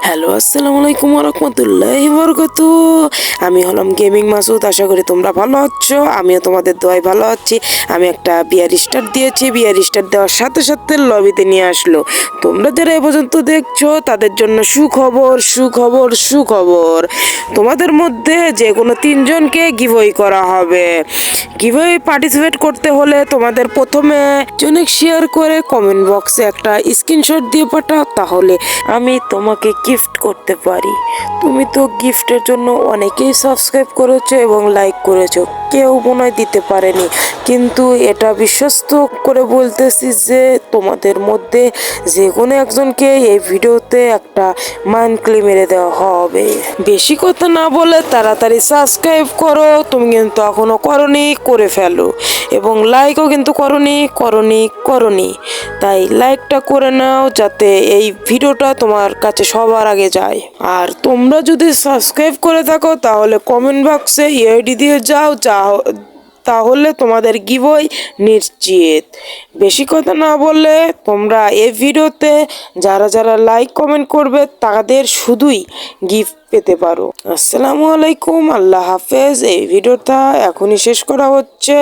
Hello, আসসালামু আলাইকুম ওয়া রাহমাতুল্লাহি ওয়া বারাকাতুহু। আমি হলাম গেমিং মাসুদ। আশা করি তোমরা ভালো আছো। আমিও তোমাদের দোয়ায় ভালো আছি। আমি একটা বিয়ার স্টার্ট দিয়েছি। বিয়ার স্টার্ট দেওয়ার সাথে সাথে লবিতে নিয়ে আসলো। তোমরা যারা এ পর্যন্ত দেখছো তাদের জন্য সুখবর, সুখবর, সুখবর। তোমাদের মধ্যে যে কোনো তিনজনকে গিভওয়ে করা হবে। গিভওয়ে পার্টিসিপেট করতে হলে তোমাদের প্রথমে জনক শেয়ার করে কমেন্ট বক্সে একটা স্ক্রিনশট দিয়ে পাঠাও, তাহলে আমি তোমাকে গিফট করতে পারি। তুমি তো গিফটের জন্য অনেকেই সাবস্ক্রাইব করেছো এবং লাইক করেছো, কেউ মনে হয় দিতে পারেনি, কিন্তু এটা বিশ্বস্ত করে বলতেছি যে তোমাদের মধ্যে যে কোনো একজনকে এই ভিডিওতে একটা মান্থলি মেরে দেওয়া হবে। বেশি কথা না বলে তাড়াতাড়ি সাবস্ক্রাইব করো। তুমি কিন্তু এখনো করনি, করে ফেলো। এবং লাইকও কিন্তু করনি। তাই লাইকটা করে নাও যাতে এই ভিডিওটা তোমার কাছে সবার আগে যায়। আর তোমরা যদি সাবস্ক্রাইব করে থাকো তাহলে কমেন্ট বক্সে ইআইডি দিয়ে যাও, তাহলে তোমাদের গিভওয়ে নিশ্চিত। বেশি কথা না বললে তোমরা এই ভিডিওতে যারা যারা লাইক কমেন্ট করবে তাদের শুধুই গিফট পেতে পারো। আসসালামু আলাইকুম, আল্লাহ হাফেজ। এই ভিডিওটা এখনই শেষ করা হচ্ছে।